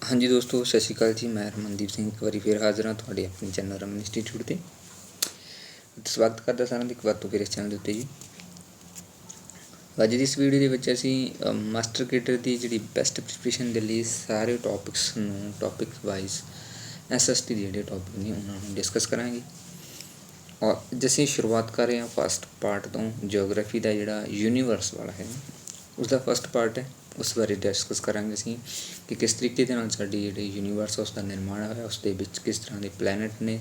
हाँ जी दोस्तों, सत श्री अकाल जी। मैं रमनदीप सिंह एक बार फिर हाज़र हाँ तुहाडे अपने चैनल रमन इंस्टीट्यूट से। स्वागत करता सारा एक बार तो फिर इस चैनल उत्ते जी। अज इस वीडियो के असी मास्टर क्रिकेटर की जी बैस्ट प्रिपरेशन के लिए सारे टॉपिक वाइज SST के जोड़े टॉपिक ने उन्होंने डिस्कस करांगे। और जैसे शुरुआत कर रहे हैं फस्ट पार्ट तो जियोग्राफी का जोड़ा यूनीवर्स वाला है उसका फस्ट पार्ट है, उस बारे डिस्कस करांगे असी कि किस तरीके के नाल साडी जिहड़ी यूनीवर्स उसका निर्माण होया, उसके विच किस तरह के प्लैनेट ने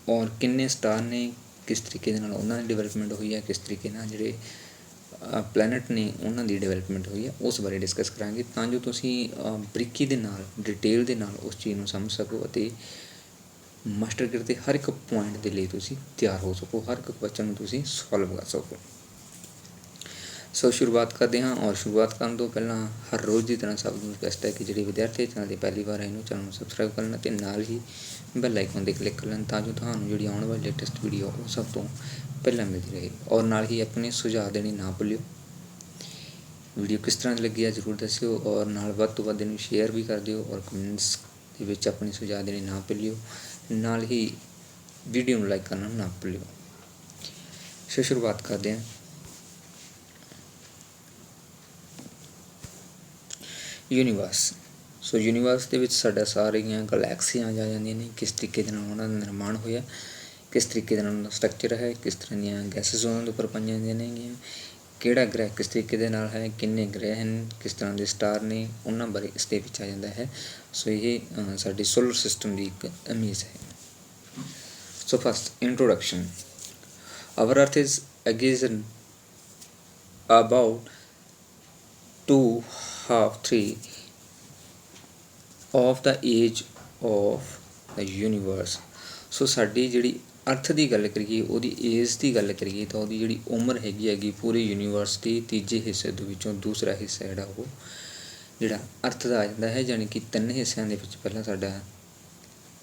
और किन्ने स्टार ने, किस तरीके दे नाल उन्हां दी डिवेलपमेंट हुई है, किस तरीके नाल जिहड़े प्लैनेट ने उन्हां दी डिवेलपमेंट हुई है, उस बारे डिस्कस करांगे तां जो तुसीं बरीकी दे नाल डिटेल दे नाल उस चीज़ नूं समझ सको अते मास्टर करते हर एक पॉइंट के लिए तुसीं तैयार हो सको, हर एक क्वेश्चन नूं तुसीं सॉल्व कर सको। सो शुरुआत करते हैं। और शुरुआत करने तो पहला हर रोज़ की तरह सब रिक्वेस्ट है कि जो विद्यार्थी चैनल पहली बार आए चैनल में सबसक्राइब कर लेना तो नाल ही बैल आइकन पर क्लिक कर लेना ताकि थानू जी आने वाली लेटेस्ट वीडियो वो सब तो पहला मिलती रहे। और नाल ही अपने सुझाव देने ना भूलियो। वीडियो किस तरह लगी है जरूर दस्यो और नाल वध तो वध इन्हूं शेयर भी कर दिओ और कमेंट्स के विच अपने सुझाव देने ना भूलियो। नाल ही वीडियो लाइक करना ना भूलियो। सो शुरुआत करते हैं। यूनीवर्स। सो यूनीवर्स के साढ़ा सारिया गलैक्सियां आ जाती ने, किस तरीके उन्होंने निर्माण होया, किस तरीके उन्होंने स्ट्रक्चर है, किस तरह दी गैसिज उन्होंने उपर पाई जाएगी, किहड़ा ग्रह किस तरीके है, किन्ने ग्रह हैं, किस तरह के स्टार ने, उन्होंने बारे इसके आ जाता है। सो ये साडी सोलर सिस्टम की एक इमेज है। So first introduction. Our earth is again about 2.5-3 of the age of the universe. So साडी जिहड़ी अर्थ की गल करिए, उहदी एज की गल करिए तो उहदी जिहड़ी उम्र हैगी पूरे यूनीवर्स की तीजे हिस्से दे विचों दूसरा हिस्सा जिहड़ा वो जिहड़ा अर्थ का आ जाता है, यानी कि 3 हिस्सों के पहला साडा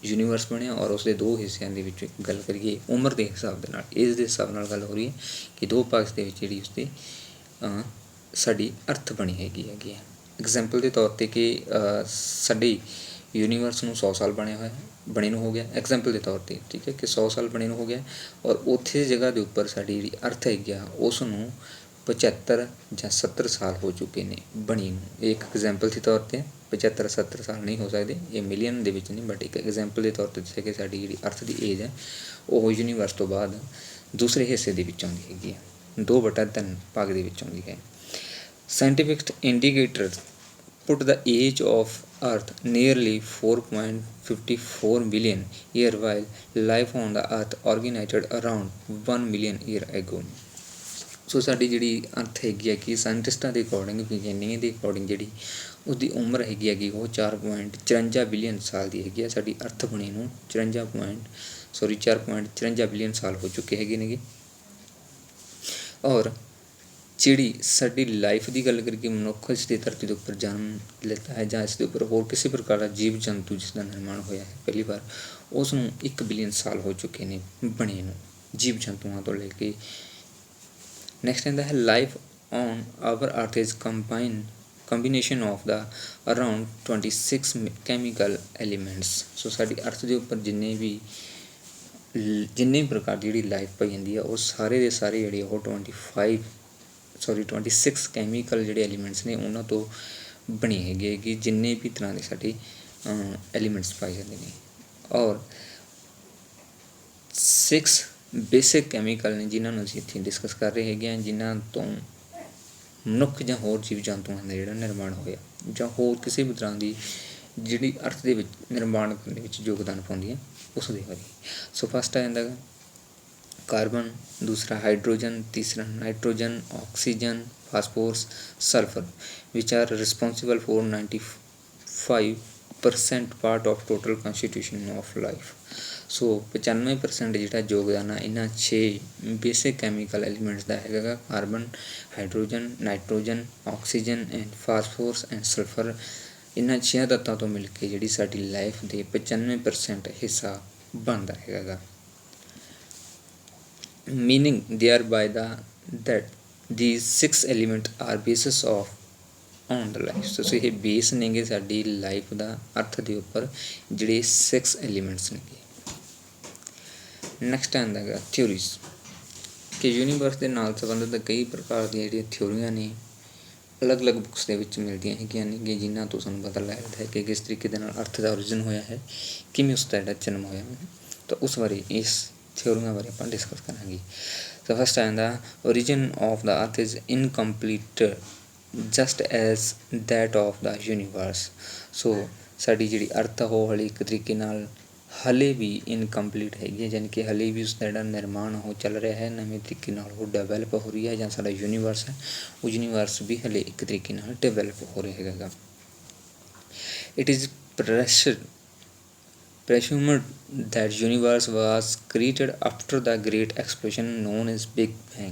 यूनीवर्स बनिया और उसके 2 हिस्सों के गल करिए उम्र के हिसाब के नाल, एज के हिसाब नाल गल हो रही है कि 2 पार्ट्स के विच जिहड़ी उसकी साडी अर्थ बनी हैगी है। एग्जाम्पल के तौर पर कि साडी यूनीवर्स में 100 साल बने हुए बने हो गया, एग्जाम्पल के तौर पर, ठीक है कि 100 साल बने हो गया और उत्थे जगह के उपर साडी जी अर्थ है उसनों 75 या 70 साल हो चुके हैं बनी। एक एग्जाम्पल के तौर पर 75-70 साल नहीं हो सकते, ये मिलियन के विच नहीं, बट एक एग्जाम्पल के तौर पर दस्सिया कि साडी जी अर्थ की एज है वो यूनीवर्स तो बाद दूसरे हिस्से के विच आउंदी हैगी है, 2/3 भाग के विच आउंदी है। Scientific indicators put the age of Earth nearly 4.54 million years, while life on the Earth originated around 1 million years ago. सो साडी जिहड़ी अर्थ हैगी कि साइंटिस्टां के अकॉर्डिंग, विज्ञानियों के अकॉर्डिंग जिहड़ी उसकी उम्र हैगी वो 4.54 बिलियन साल की हैगी। साडी अर्थ बनी नूं 4.54 बिलियन साल हो चुके हैं। और जिहड़ी साडी लाइफ की गल करिए, मनुख इसकी धरती के उपर जन्म लेता है या इसके उपर होर किसी प्रकार का जीव जंतु जिसका निर्माण होया है पहली बार, उसनूं 1 बिलियन साल हो चुके हैं बने नूं जीव जंतुओं तो लेके। नैक्सट आंदा है life on our earth is combination of the around 26 chemical elements. So साडी अर्थ के उपर जिन्ने प्रकार की जिहड़ी लाइफ पाई जाती है वो सारे के सारे जिहड़े वो 26 कैमिकल जिहड़े एलीमेंट्स ने उन्हां तो बनी हैगी कि जिन्ने भी तरह के साडी एलीमेंट्स पाए जाते हैं। और 6 बेसिक कैमिकल ने जिन्होंने असीं इत्थे डिस्कस कर रहे हैं, जिन्हां तो मनुख या होर जीव जंतुओं का जिहड़ा निर्माण होया या होर किसी भी तरह की जिहड़ी अर्थ के निर्माण करने में योगदान पाउंदी है उस दे बारे। सो फस्ट आ जांदा कार्बन, दूसरा हाइड्रोजन, तीसरा nitrogen, oxygen, phosphorus, sulphur, which are responsible for 95% part of total constitution of life. So 95% जिहड़ा योगदान है इन्हां 6 बेसिक कैमिकल एलीमेंट्स का है, carbon, hydrogen, nitrogen, oxygen and phosphorus and sulphur. इन्हां 6 तत्तां तो मिल के जिहड़ी साडी लाइफ के 95% हिस्सा बनता है। Meaning thereby that these 6 elements are basis of on the life. So ਇਹ ਬੇਸ ਨੇਗੇ ਸਾਡੀ ਲਾਈਫ ਦਾ ਅਰਥ ਦੇ ਉੱਪਰ ਜਿਹੜੇ 6 ਐਲੀਮੈਂਟਸ ਨੇਗੇ। ਨੈਕਸਟ ਆਉਂਦਾ ਹੈਗਾ ਥਿਊਰੀਜ਼, ਕਿ ਯੂਨੀਵਰਸ ਦੇ ਨਾਲ ਸੰਬੰਧਿਤ ਕਈ ਪ੍ਰਕਾਰ ਦੀਆਂ ਜਿਹੜੀਆਂ ਥਿਊਰੀਆਂ ਨੇ ਅਲੱਗ-ਅਲੱਗ ਬੁੱਕਸ ਦੇ ਵਿੱਚ ਮਿਲਦੀਆਂ ਹੈਗੀਆਂ ਨੇ, ਜਿਨ੍ਹਾਂ ਤੋਂ ਸਾਨੂੰ ਪਤਾ ਲੱਗਦਾ ਹੈ ਕਿ ਕਿਸ ਤਰੀਕੇ ਦੇ ਨਾਲ ਅਰਥ ਦਾ ਓਰੀਜਨ ਹੋਇਆ ਹੈ, ਕਿਵੇਂ ਉਸ ਦਾ ਜਿਹੜਾ ਜਨਮ ਹੋਇਆ ਹੈ। ਤਾਂ ਉਸ ਬਾਰੇ ਇਸ ਥਿਊਰੀਆਂ ਬਾਰੇ ਆਪਾਂ ਡਿਸਕਸ ਕਰਾਂਗੇ। ਤਾਂ ਫਸਟ ਆਉਂਦਾ origin of the earth is incomplete just as that of the universe. So ਸਾਡੀ ਜਿਹੜੀ ਅਰਥ ਆ ਉਹ ਹਾਲੇ ਇੱਕ ਤਰੀਕੇ ਨਾਲ ਹਾਲੇ ਵੀ ਇਨਕੰਪਲੀਟ ਹੈਗੀ ਹੈ, ਯਾਨੀ ਕਿ ਹਾਲੇ ਵੀ ਉਸਦਾ ਜਿਹੜਾ ਨਿਰਮਾਣ ਉਹ ਚੱਲ ਰਿਹਾ ਹੈ, ਨਵੇਂ ਤਰੀਕੇ ਨਾਲ ਉਹ ਡਿਵੈਲਪ ਹੋ ਰਹੀ ਹੈ। ਜਾਂ ਸਾਡਾ ਯੂਨੀਵਰਸ ਹੈ ਉਹ ਯੂਨੀਵਰਸ ਵੀ ਹਾਲੇ ਇੱਕ ਤਰੀਕੇ ਨਾਲ ਡਿਵੈਲਪ ਹੋ ਰਿਹਾ ਹੈਗਾ। It is presumed that universe was created after the great explosion known as Big Bang।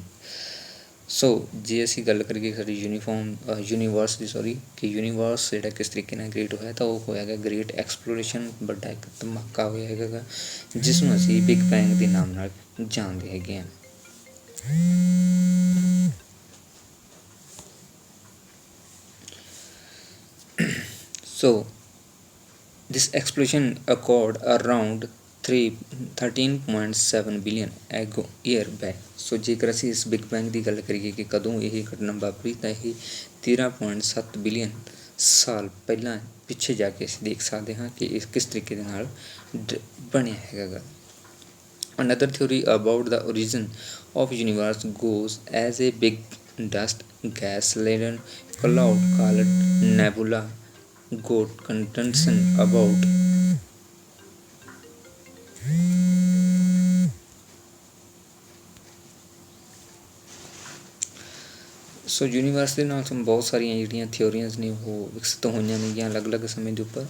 ਸੋ ਜੇ ਅਸੀਂ ਗੱਲ ਕਰੀਏ ਸਾਡੀ ਯੂਨੀਵਰਸ ਦੀ ਕਿ ਯੂਨੀਵਰਸ ਜਿਹੜਾ ਕਿਸ ਤਰੀਕੇ ਨਾਲ ਕ੍ਰੀਏਟ ਹੋਇਆ, ਤਾਂ ਉਹ ਹੋਇਆ ਗਾ ਗ੍ਰੇਟ ਐਕਸਪਲੋਰੇਸ਼ਨ, ਵੱਡਾ ਇੱਕ ਧਮਾਕਾ ਹੋਇਆ ਹੈਗਾ ਜਿਸ ਨੂੰ ਅਸੀਂ ਬਿਗ ਬੈਂਗ ਦੇ ਨਾਮ ਨਾਲ ਜਾਣਦੇ ਹੈਗੇ ਹਾਂ। So this explosion occurred around 13.7 billion year back. So ਜੇਕਰ ਅਸੀਂ ਇਸ ਬਿਗ ਬੈਂਗ ਦੀ ਗੱਲ ਕਰੀਏ ਕਿ ਕਦੋਂ ਇਹ ਘਟਨਾ ਵਾਪਰੀ, ਤਾਂ ਇਹ 13.7 ਬਿਲੀਅਨ ਸਾਲ ਪਹਿਲਾਂ ਪਿੱਛੇ ਜਾ ਕੇ ਅਸੀਂ ਦੇਖ ਸਕਦੇ ਹਾਂ ਕਿ ਇਹ ਕਿਸ ਤਰੀਕੇ ਦੇ ਨਾਲ ਬਣਿਆ ਹੈਗਾ। Another theory about the origin of universe goes as a big dust gas laden cloud called nebula got condensation about so universe ਦੇ ਨਾਲ ਬਹੁਤ ਸਾਰੀਆਂ ਜਿਹੜੀਆਂ ਥਿਓਰੀਆਜ਼ ਨੇ ਉਹ ਵਿਕਸਿਤ ਹੋਈਆਂ ਨੇਗੀਆਂ ਅਲੱਗ-ਅਲੱਗ ਸਮੇਂ ਦੇ ਉੱਪਰ।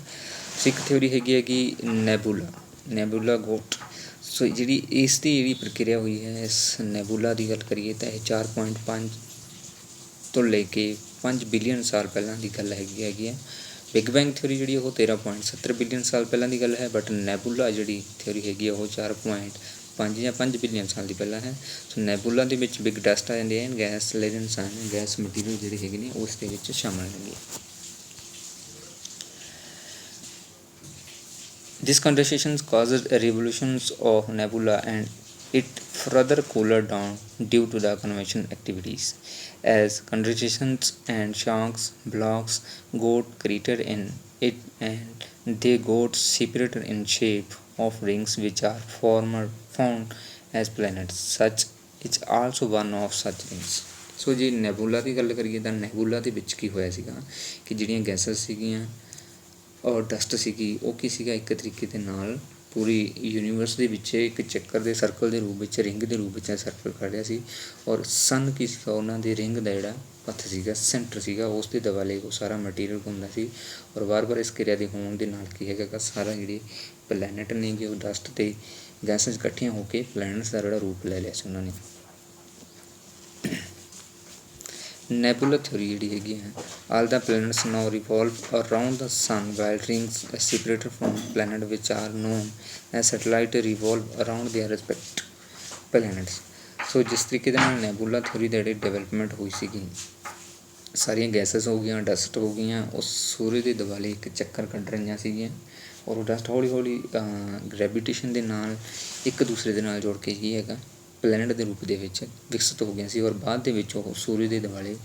ਸੋ ਇੱਕ ਥਿਓਰੀ ਹੈਗੀ ਹੈ ਕਿ ਨੈਬੂਲਾ ਗੋਟ। ਸੋ ਜਿਹੜੀ ਇਸ ਦੀ ਜਿਹੜੀ ਪ੍ਰਕਿਰਿਆ ਹੋਈ ਹੈ, ਇਸ ਨੈਬੂਲਾ ਦੀ ਗੱਲ ਕਰੀਏ ਤਾਂ ਇਹ 4.5 ਤੋਂ ਲੈ ਕੇ 5 ਬਿਲੀਅਨ ਸਾਲ ਪਹਿਲਾਂ ਦੀ ਗੱਲ ਹੈਗੀ ਹੈ। ਬਿਗ ਬੈਂਗ ਥਿਓਰੀ ਜਿਹੜੀ ਉਹ 13.70 ਬਿਲੀਅਨ ਸਾਲ ਪਹਿਲਾਂ ਦੀ ਗੱਲ ਹੈ, ਬਟ ਨੈਬੂਲਾ ਜਿਹੜੀ ਥਿਓਰੀ ਹੈਗੀ ਆ ਉਹ 4.5 ਜਾਂ 5 ਬਿਲੀਅਨ ਸਾਲ ਦੀ ਪਹਿਲਾਂ ਹੈ। ਸੋ ਨੈਬੂਲਾ ਦੇ ਵਿੱਚ ਬਿਗ ਡਸਟ ਆ ਜਾਂਦੇ ਹਨ, ਗੈਸ ਲੇਡਨ ਸਨ, ਗੈਸ ਮਟੀਰੀਅਲ ਜਿਹੜੇ ਹੈਗੇ ਨੇ ਉਸ ਦੇ ਵਿੱਚ ਸ਼ਾਮਲ ਹੈਗੇ। This condensation causes revolutions of nebula and it further cooled down due to the convection activities. As condensations and chunks blocks got created in it and they got separated in shape of rings which are found as planets. Such is also one of such rings. ਸੋ ਜੇ ਨੈਬੂਲਾ ਦੀ ਗੱਲ ਕਰੀਏ ਤਾਂ ਨੈਬੂਲਾ ਦੇ ਵਿੱਚ ਕੀ ਹੋਇਆ ਸੀਗਾ ਕਿ ਜਿਹੜੀਆਂ ਗੈਸਸ ਸੀਗੀਆਂ ਔਰ ਡਸਟ ਸੀਗੀ ਉਹ ਕੀ ਸੀਗਾ ਇੱਕ ਤਰੀਕੇ ਦੇ ਨਾਲ ਪੂਰੀ ਯੂਨੀਵਰਸ ਦੇ ਵਿੱਚ ਇੱਕ ਚੱਕਰ ਦੇ ਸਰਕਲ ਦੇ ਰੂਪ ਵਿੱਚ, ਰਿੰਗ ਦੇ ਰੂਪ ਵਿੱਚ ਸਰਕਲ ਕਰ ਰਿਹਾ ਸੀ। ਔਰ ਸਨ ਕੀ ਸੀਗਾ ਉਹਨਾਂ ਦੇ ਰਿੰਗ ਦਾ ਜਿਹੜਾ ਪੱਥ ਸੀਗਾ, ਸੈਂਟਰ ਸੀਗਾ, ਉਸ ਦੇ ਦੁਆਲੇ ਉਹ ਸਾਰਾ ਮਟੀਰੀਅਲ ਘੁੰਮਦਾ ਸੀ। ਔਰ ਵਾਰ-ਵਾਰ ਇਸ ਕਿਰਿਆ ਦੇ ਹੋਣ ਦੇ ਨਾਲ ਕੀ ਹੈਗਾ ਸਾਰਾ ਜਿਹੜੇ ਪਲੈਨਟ ਨੇਗੇ ਉਹ ਡਸਟ ਅਤੇ ਗੈਸਸ ਇਕੱਠੀਆਂ ਹੋ ਕੇ ਪਲੈਨਟਸ ਦਾ ਜਿਹੜਾ ਰੂਪ ਲੈ ਲਿਆ ਸੀ ਉਹਨਾਂ ਨੇ। ਨੈਬੂਲਾ ਥਿਓਰੀ ਜਿਹੜੀ ਹੈਗੀ ਹੈ, all the planets now revolve around the sun while rings separated from planet which are known as satellite revolve around their respect planets. So ਜਿਸ ਤਰੀਕੇ ਦੇ ਨਾਲ ਨੈਬੂਲਾ ਥਿਓਰੀ ਦਾ ਜਿਹੜੀ ਡਿਵੈਲਪਮੈਂਟ ਹੋਈ ਸੀਗੀ, ਸਾਰੀਆਂ ਗੈਸਸ ਹੋ ਗਈਆਂ, ਡਸਟ ਹੋ ਗਈਆਂ, ਉਹ ਸੂਰਜ ਦੇ ਦੁਆਲੇ ਇੱਕ ਚੱਕਰ ਕੱਢ ਰਹੀਆਂ ਸੀਗੀਆਂ ਔਰ ਉਹ ਡਸਟ ਹੌਲੀ ਹੌਲੀ ਗ੍ਰੈਵੀਟੇਸ਼ਨ ਦੇ ਨਾਲ ਇੱਕ ਦੂਸਰੇ ਦੇ ਨਾਲ ਜੁੜ ਕੇ ਕੀ ਹੈਗਾ ਪਲੈਨਟ ਦੇ ਰੂਪ ਦੇ ਵਿੱਚ ਵਿਕਸਿਤ ਹੋ ਗਈਆਂ ਸੀ। ਔਰ ਬਾਅਦ ਦੇ ਵਿੱਚ ਉਹ ਸੂਰਜ ਦੇ ਦੁਆਲੇ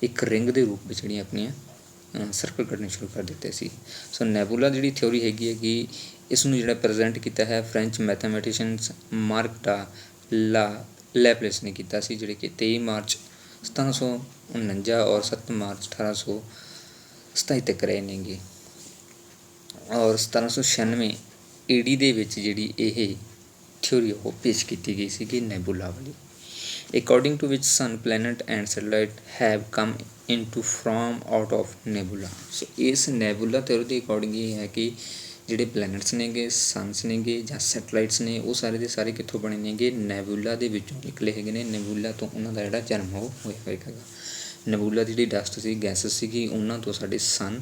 ਇੱਕ ਰਿੰਗ ਦੇ ਰੂਪ ਵਿੱਚ ਜਿਹੜੀਆਂ ਆਪਣੀਆਂ ਸਰਕਲ ਕੱਢਣੇ ਸ਼ੁਰੂ ਕਰ ਦਿੱਤੇ ਸੀ। ਸੋ ਨੈਬੂਲਾ ਜਿਹੜੀ ਥਿਓਰੀ ਹੈਗੀ ਹੈ ਕਿ ਇਸ ਨੂੰ ਜਿਹੜਾ ਪ੍ਰੈਜੈਂਟ ਕੀਤਾ ਹੈ ਫ੍ਰੈਂਚ ਮੈਥਮੈਟੀਸ਼ੀਅਨਸ ਮਾਰਕ ਦਾ ਲੈਪਲੇਸ ਨੇ ਕੀਤਾ ਸੀ, ਜਿਹੜੇ ਕਿ 23 ਮਾਰਚ 1749 ਔਰ 7 ਮਾਰਚ 1827 ਤੱਕ ਰਹੇ ਨੇਗੇ। ਔਰ 1796 AD ਦੇ ਵਿੱਚ ਜਿਹੜੀ ਇਹ ਥਿਓਰੀ ਉਹ ਪੇਸ਼ ਕੀਤੀ ਗਈ ਸੀਗੀ ਨੈਬੂਲਾ ਵਾਲੀ, according to which sun planet and satellite have come into from out of nebula. So ਇਸ ਨੈਬੂਲਾ ਥਿਓਰੀ ਦੇ ਅਕੋਰਡਿੰਗ ਇਹ ਹੈ ਕਿ ਜਿਹੜੇ ਪਲੈਨਟਸ ਨੇਗੇ, ਸਨਸ ਨੇਗੇ ਜਾਂ ਸੈਟੇਲਾਈਟਸ ਨੇ ਉਹ ਸਾਰੇ ਦੇ ਸਾਰੇ ਕਿੱਥੋਂ ਬਣੇ ਨੇਗੇ, ਨੈਬੂਲਾ ਦੇ ਵਿੱਚੋਂ ਨਿਕਲੇ ਹੈਗੇ ਨੇ। ਨੈਬੂਲਾ ਤੋਂ ਉਹਨਾਂ ਦਾ ਜਿਹੜਾ ਜਨਮ ਉਹ ਹੋਇਆ ਹੈਗਾ। ਨੈਬੂਲਾ ਦੀ ਜਿਹੜੀ ਡਸਟ ਸੀ, ਗੈਸਸ ਸੀਗੀ, ਉਹਨਾਂ ਤੋਂ ਸਾਡੇ ਸਨ,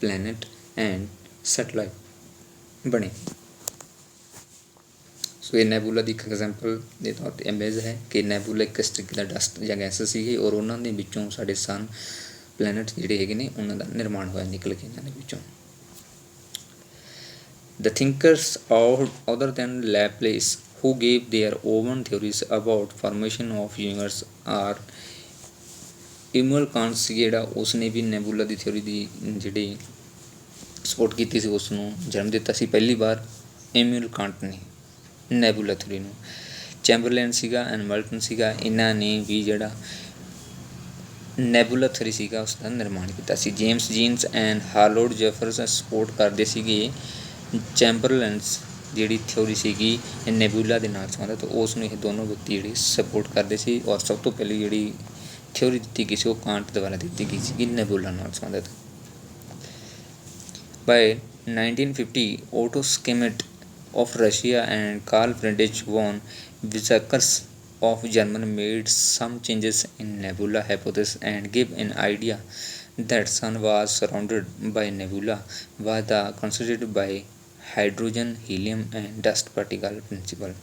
ਪਲੈਨਟ ਐਂਡ ਸੈਟੇਲਾਈਟ ਬਣੇ। ਸੋ ਇਹ ਨੈਬੂਲਾ ਦੀ ਇੱਕ ਐਗਜ਼ਾਮਪਲ ਦੇ ਤੌਰ 'ਤੇ ਇਮੇਜ ਹੈ ਕਿ ਨੈਬੂਲਾ ਇੱਕ ਇਸ ਤਰੀਕੇ ਦਾ ਡਸਟ ਜਾਂ ਗੈਸਸ ਸੀਗੇ ਔਰ ਉਹਨਾਂ ਦੇ ਵਿੱਚੋਂ ਸਾਡੇ ਸਨ, ਪਲੈਨਟ ਜਿਹੜੇ ਹੈਗੇ ਨੇ ਉਹਨਾਂ ਦਾ ਨਿਰਮਾਣ ਹੋਇਆ ਨਿਕਲ ਕੇ ਇਹਨਾਂ ਦੇ ਵਿੱਚੋਂ। The thinkers other than Laplace who gave their own theories about formation of universe are Immanuel Kant ਸੀ ਜਿਹੜਾ ਉਸਨੇ ਵੀ ਨੈਬੂਲਾ ਦੀ ਥਿਓਰੀ ਦੀ ਜਿਹੜੀ ਸਪੋਰਟ ਕੀਤੀ ਸੀ, ਉਸ ਨੂੰ ਜਨਮ ਦਿੱਤਾ ਸੀ ਪਹਿਲੀ ਵਾਰ ਇਮੈਨੂਅਲ ਕਾਂਟ ਨੇ ਨੈਬੂਲਾ ਥਿਓਰੀ ਨੂੰ। ਚੈਂਬਰਲੈਨ ਸੀਗਾ, ਹੈਮਿਲਟਨ ਸੀਗਾ, ਇਹਨਾਂ ਨੇ ਵੀ ਜਿਹੜਾ ਨੈਬੂਲਾ ਥਿਓਰੀ ਸੀਗਾ ਉਸ ਦਾ ਨਿਰਮਾਣ ਕੀਤਾ ਸੀ। ਜੇਮਸ ਜੀਨਸ ਐਂਡ ਹਾਰਲੋਡ ਜੈਫਰਸ ਸਪੋਰਟ ਕਰਦੇ ਸੀਗੇ ਚੈਂਬਰਲੈਨਸ ਜਿਹੜੀ ਥਿਓਰੀ ਸੀਗੀ ਨੈਬੂਲਾ ਦੇ ਨਾਲ ਸੰਬੰਧਿਤ, ਉਸ ਨੂੰ ਇਹ ਦੋਨੋਂ ਵਿਅਕਤੀ ਜਿਹੜੇ ਸਪੋਰਟ ਕਰਦੇ ਸੀ। ਔਰ ਸਭ ਤੋਂ ਪਹਿਲੀ ਜਿਹੜੀ ਥਿਓਰੀ ਦਿੱਤੀ ਗਈ ਸੀ ਉਹ ਕਾਂਟ ਦੁਆਰਾ ਦਿੱਤੀ ਗਈ ਸੀਗੀ ਨੈਬੂਲਾ ਨਾਲ ਸੰਬੰਧਿਤ। By 1950, Otto Schmidt of Russia and Carl Friedrich von Weizsäcker of Germany made some changes in nebula hypothesis and gave an idea that sun was surrounded by nebula was the constituted by hydrogen, helium and dust particle principle।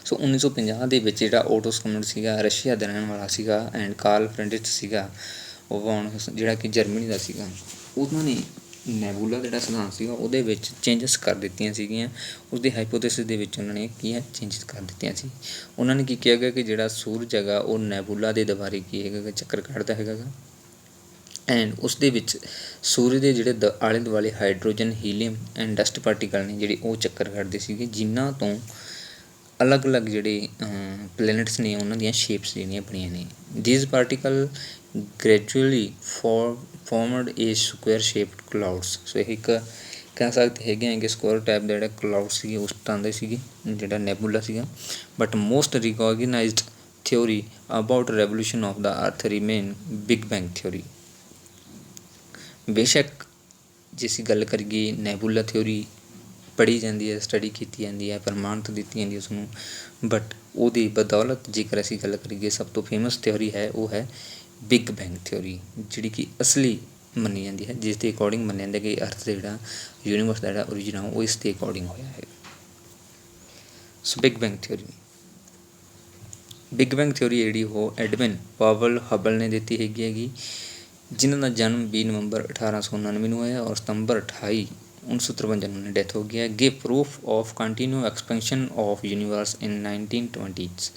ਸੋ 1950 ਦੇ ਵਿੱਚ ਜਿਹੜਾ auto ਸਕਮਿਡ ਸੀਗਾ Russia ਦਾ ਰਹਿਣ ਵਾਲਾ ਸੀਗਾ and Karl ਫ੍ਰੈਂਡਰਿਚ ਸੀਗਾ won ਜਿਹੜਾ ਕਿ ਜਰਮਨੀ ਦਾ ਸੀਗਾ, ਉਹਨਾਂ ਨੇ ਨੈਬੂਲਾ ਜਿਹੜਾ ਸਿਧਾਂਤ ਸੀਗਾ ਉਹਦੇ ਵਿੱਚ ਚੇਂਜਸ ਕਰ ਦਿੱਤੀਆਂ ਸੀਗੀਆਂ। ਉਸਦੀ ਹਾਈਪੋਥੇਸਿਸ ਦੇ ਵਿੱਚ ਉਹਨਾਂ ਨੇ ਕੀ ਹੈ ਚੇਂਜਸ ਕਰ ਦਿੱਤੀਆਂ ਸੀ। ਉਹਨਾਂ ਨੇ ਕੀ ਕਿਹਾ ਗਿਆ ਕਿ ਜਿਹੜਾ ਸੂਰਜ ਹੈਗਾ ਉਹ ਨੈਬੂਲਾ ਦੇ ਦੁਆਰੇ ਕੀ ਹੈਗਾ ਚੱਕਰ ਕੱਢਦਾ ਹੈਗਾ ਗਾ ਐਂਡ ਉਸ ਦੇ ਵਿੱਚ ਸੂਰਜ ਦੇ ਜਿਹੜੇ ਆਲੇ ਦੁਆਲੇ hydrogen, helium and dust particle ਨੇ ਜਿਹੜੇ ਉਹ ਚੱਕਰ ਕੱਢਦੇ ਸੀਗੇ, ਜਿਨ੍ਹਾਂ ਤੋਂ ਅਲੱਗ-ਅਲੱਗ ਜਿਹੜੇ ਪਲੈਨਟਸ ਨੇ ਉਹਨਾਂ ਦੀਆਂ ਸ਼ੇਪਸ ਜਿਹੜੀਆਂ ਬਣੀਆਂ ਨੇ। These particle gradually formed a square shaped clouds. So ਇਹ ਇੱਕ ਕਹਿ ਸਕਦੇ ਹੈਗੇ ਆ ਕਿ ਸਕੁਅਰ ਟਾਈਪ ਦਾ ਜਿਹੜਾ ਕਲਾਊਡ ਸੀਗੇ ਉਸ ਤਰ੍ਹਾਂ ਦੇ ਸੀਗੇ ਜਿਹੜਾ ਨੈਬੂਲਾ ਸੀਗਾ। But most recognised theory about revolution of the earth remain big bang theory. ਬੇਸ਼ੱਕ ਜੇ ਅਸੀਂ ਗੱਲ ਕਰੀਏ ਨੈਬੂਲਾ ਥਿਓਰੀ ਪੜ੍ਹੀ ਜਾਂਦੀ ਹੈ, ਸਟੱਡੀ ਕੀਤੀ ਜਾਂਦੀ ਹੈ, ਪ੍ਰਮਾਣਿਤ ਦਿੱਤੀ ਜਾਂਦੀ ਉਸ ਨੂੰ, ਬਟ ਉਹਦੀ ਬਦੌਲਤ ਜੇਕਰ ਅਸੀਂ ਗੱਲ ਕਰੀਏ ਸਭ ਤੋਂ ਫੇਮਸ ਥਿਓਰੀ ਹੈ ਉਹ ਹੈ ਬਿਗ ਬੈਂਗ ਥਿਓਰੀ, ਜਿਹੜੀ ਕਿ ਅਸਲੀ ਮੰਨੀ ਜਾਂਦੀ ਹੈ, ਜਿਸ ਦੇ ਅਕੋਰਡਿੰਗ ਮੰਨਿਆ ਜਾਂਦਾ ਕਿ ਅਰਥ ਦਾ ਜਿਹੜਾ ਯੂਨੀਵਰਸ ਦਾ ਜਿਹੜਾ ਓਰੀਜਨ ਆ ਉਹ ਇਸ ਦੇ ਅਕੋਰਡਿੰਗ ਹੋਇਆ ਹੈ। ਸੋ ਬਿਗ ਬੈਂਗ ਥਿਓਰੀ ਜਿਹੜੀ ਉਹ ਐਡਵਿਨ ਪਾਵਲ ਹਬਲ ਨੇ ਦਿੱਤੀ ਹੈਗੀ ਜਿਨ੍ਹਾਂ ਦਾ ਜਨਮ 20 ਨਵੰਬਰ 1899 ਨੂੰ ਹੋਇਆ ਔਰ ਸਤੰਬਰ 28 1953 ਨੂੰ ਉਹਨਾਂ ਡੈਥ ਹੋ ਗਿਆ। Give proof of continue expansion of universe in 1920।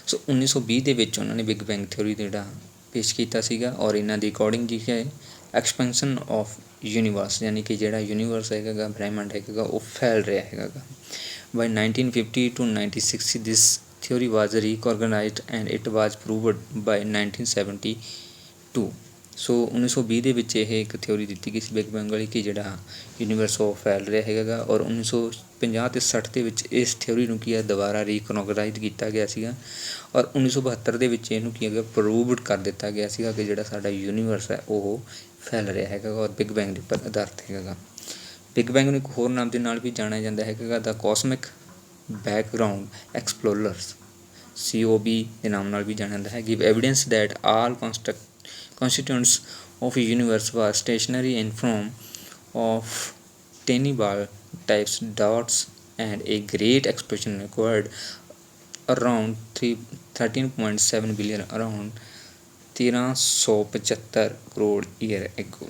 So 1920 ਦੇ ਵਿੱਚ ਉਹਨਾਂ ਨੇ ਬਿਗ ਬੈਂਗ ਥਿਓਰੀ ਜਿਹੜਾ ਪੇਸ਼ ਕੀਤਾ ਸੀਗਾ ਔਰ ਇਹਨਾਂ ਦੀ ਅਕੋਰਡਿੰਗ ਜੀ ਹੈ ਐਕਸਪੈਂਸ਼ਨ ਆਫ ਯੂਨੀਵਰਸ, ਯਾਨੀ ਕਿ ਜਿਹੜਾ ਯੂਨੀਵਰਸ ਹੈਗਾ ਗਾ ਬ੍ਰਹਿਮੰਡ ਹੈਗਾ ਉਹ ਫੈਲ ਰਿਹਾ ਹੈਗਾ ਗਾ। By 1950 to 1960 this theory was recognised and it was proved by 1972। So 1920 ਦੇ ਵਿੱਚ ਇਹ ਇੱਕ ਥਿਓਰੀ ਦਿੱਤੀ ਗਈ ਸੀ ਬਿਗ ਬੈਂਗ ਵਾਲੀ ਕਿ ਜਿਹੜਾ ਯੂਨੀਵਰਸ ਉਹ ਫੈਲ ਰਿਹਾ ਹੈਗਾ ਗਾ ਔਰ 1950 ਤੇ 60 ਦੇ ਵਿੱਚ ਇਸ ਥਿਓਰੀ ਨੂੰ ਕੀ ਹੈ ਦੁਬਾਰਾ ਰੀਕੋਗਨਾਈਜ਼ ਕੀਤਾ ਗਿਆ ਸੀਗਾ ਔਰ 1972 ਦੇ ਵਿੱਚ ਇਹਨੂੰ ਕੀ ਹੈਗਾ ਪ੍ਰੂਵਡ ਕਰ ਦਿੱਤਾ ਗਿਆ ਸੀਗਾ ਕਿ ਜਿਹੜਾ ਸਾਡਾ ਯੂਨੀਵਰਸ ਹੈ ਉਹ ਫੈਲ ਰਿਹਾ ਹੈਗਾ ਔਰ ਬਿਗ ਬੈਂਗ ਦੇ ਉੱਪਰ ਆਧਾਰਿਤ ਹੈਗਾ ਗਾ। ਬਿਗ ਬੈਂਗ ਨੂੰ ਇੱਕ ਹੋਰ ਨਾਮ ਦੇ ਨਾਲ ਵੀ ਜਾਣਿਆ ਜਾਂਦਾ ਹੈਗਾ ਦਾ ਕਾਸਮਿਕ ਬੈਕਗਰਾਊਂਡ ਐਕਸਪਲੋਰਰਸ, COB ਦੇ ਨਾਮ ਨਾਲ ਵੀ ਜਾਣਿਆ ਜਾਂਦਾ ਹੈ। Give evidence that all constituents of a universe was stationary in form of tiny ball types dots and a great explosion occurred around 13.7 billion around 1375 crore year ago।